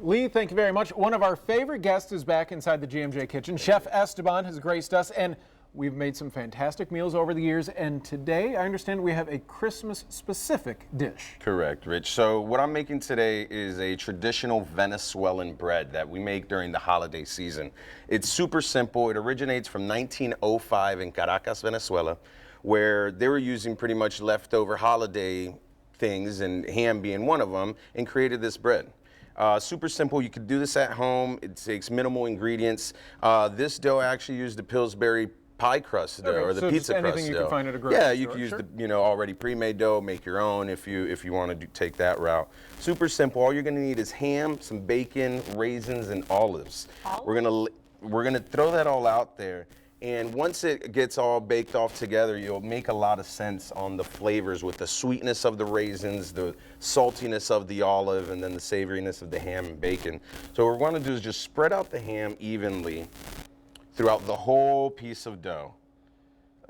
Lee, thank you very much. One of our favorite guests is back inside the GMJ kitchen. Chef Esteban has graced us, and we've made some fantastic meals over the years. And today, I understand we have a Christmas-specific dish. Correct, Rich. So what I'm making today is a traditional Venezuelan bread that we make during the holiday season. It's super simple. It originates from 1905 in Caracas, Venezuela, where they were using pretty much leftover holiday things, and ham being one of them, and created this bread. Super simple. You could do this at home. It takes minimal ingredients. This dough actually used the Pillsbury pie crust dough, or the so pizza just crust anything dough. You can find at a grocery yeah, you store, can use sure. the already pre-made dough, make your own if you want to take that route. Super simple. All you're going to need is ham, some bacon, raisins, and olives. We're gonna throw that all out there. And once it gets all baked off together, you'll make a lot of sense on the flavors with the sweetness of the raisins, the saltiness of the olive, and then the savoriness of the ham and bacon. So what we're going to do is just spread out the ham evenly throughout the whole piece of dough,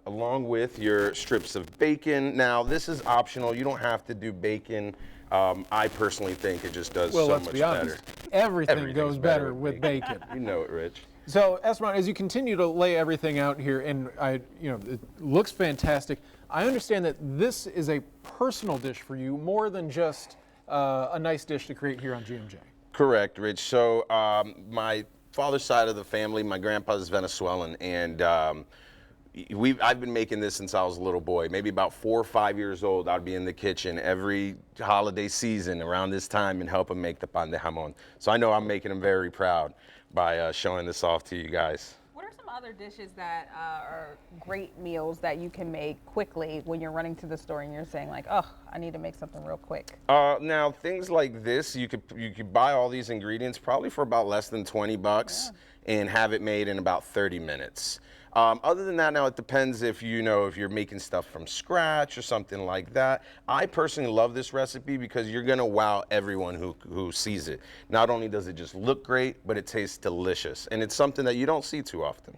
along with your strips of bacon. Now, this is optional. You don't have to do bacon. I personally think it just does so much better. Everything goes better with bacon. You know it, Rich. So, Esteban, as you continue to lay everything out here, and it looks fantastic, I understand that this is a personal dish for you, more than just a nice dish to create here on GMJ. Correct, Rich. So, my father's side of the family, my grandpa's Venezuelan, and I've been making this since I was a little boy. Maybe about 4 or 5 years old, I'd be in the kitchen every holiday season around this time and help him make the pan de jamon. So I know I'm making him very proud by showing this off to you guys. What are some other dishes that are great meals that you can make quickly when you're running to the store and you're saying like, oh, I need to make something real quick? Now, things like this, you could buy all these ingredients probably for about less than 20 bucks and have it made in about 30 minutes. Other than that, now it depends if you're making stuff from scratch or something like that. I personally love this recipe because you're gonna wow everyone who sees it. Not only does it just look great, but it tastes delicious. And it's something that you don't see too often.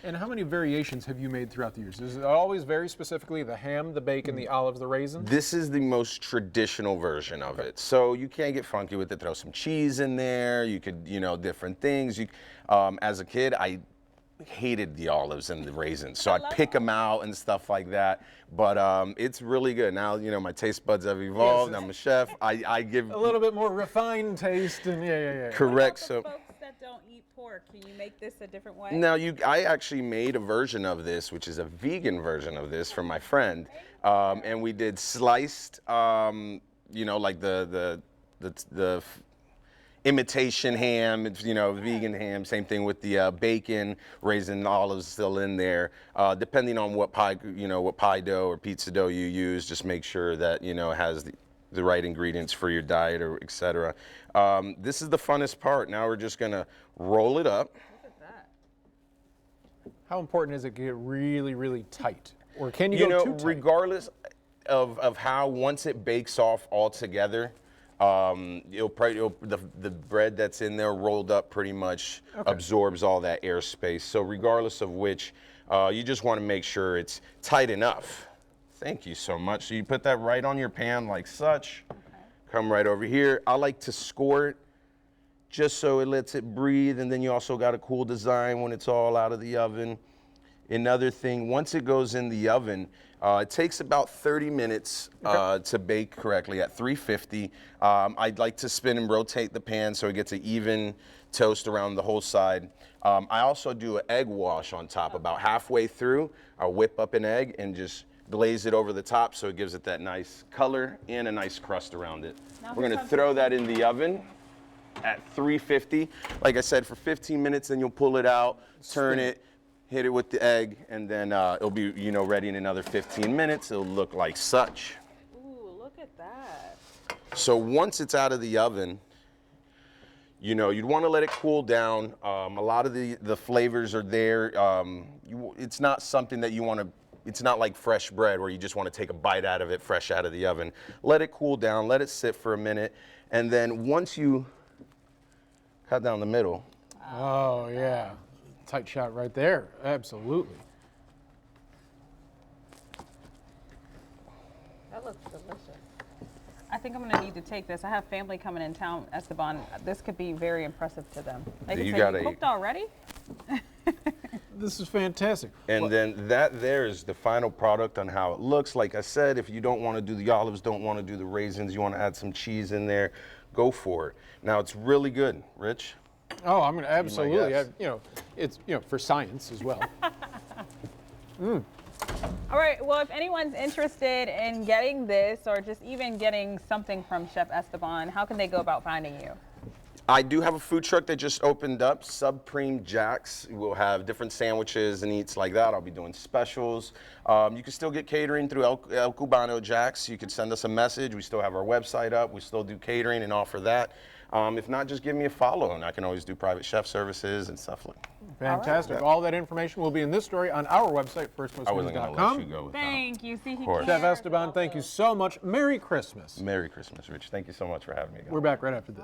And how many variations have you made throughout the years? Is it always very specifically the ham, the bacon, the olives, the raisins? This is the most traditional version of it. So you can't get funky with it. Throw some cheese in there. You could, different things. As a kid, I hated the olives and the raisins, so I'd pick them out and stuff like that. But it's really good. Now, my taste buds have evolved. I'm a chef. I give a little bit more refined taste, and yeah. Correct. So folks that don't eat pork, can you make this a different way? Now, I actually made a version of this, which is a vegan version of this from my friend, and we did sliced, like the imitation ham, vegan ham, same thing with the bacon, raisin, olives still in there. Depending on what pie dough or pizza dough you use, just make sure that, it has the right ingredients for your diet, or etc. This is the funnest part. Now we're just gonna roll it up. Look at that. How important is it to get really, really tight? Or can you go too tight? Regardless of how, once it bakes off all together, the bread that's in there rolled up pretty much absorbs all that airspace. So regardless of which, you just want to make sure it's tight enough. Thank you so much. So you put that right on your pan like such. Come right over here. I like to score it just so it lets it breathe, and then you also got a cool design when it's all out of the oven. Another thing, once it goes in the oven, it takes about 30 minutes to bake correctly at 350. I'd like to spin and rotate the pan so it gets an even toast around the whole side. I also do an egg wash on top. About halfway through, I'll whip up an egg and just glaze it over the top so it gives it that nice color and a nice crust around it. We're gonna throw that in the oven at 350. Like I said, for 15 minutes, then you'll pull it out, turn it, hit it with the egg, and then it'll be, ready in another 15 minutes. It'll look like such. Ooh, look at that. So once it's out of the oven, you'd want to let it cool down. A lot of the flavors are there. It's not something that you want to, it's not like fresh bread where you just want to take a bite out of it fresh out of the oven. Let it cool down, let it sit for a minute, and then once you cut down the middle. Oh, yeah. Tight shot right there. Absolutely. That looks delicious. I think I'm gonna need to take this. I have family coming in town, Esteban. This could be very impressive to them. They You can say, gotta you eat. cooked already? This is fantastic. And then that there is the final product on how it looks. Like I said, if you don't want to do the olives, don't want to do the raisins, you want to add some cheese in there, go for it. Now it's really good, Rich. Oh, I'm going to absolutely. guest. It's for science as well. All right, well, if anyone's interested in getting this or just even getting something from Chef Esteban, how can they go about finding you? I do have a food truck that just opened up, Supreme Jax. We'll have different sandwiches and eats like that. I'll be doing specials. You can still get catering through El Cubano Jax. You can send us a message. We still have our website up. We still do catering and offer that. If not, just give me a follow, and I can always do private chef services and stuff like that. Fantastic. All that information will be in this story on our website, I wasn't going to let you firstmostnews.com. go without. Thank you. See, he course. Chef cares Esteban, thank you also. so much. Merry Christmas. Merry Christmas, Rich. Thank you so much for having me. We're back right after this.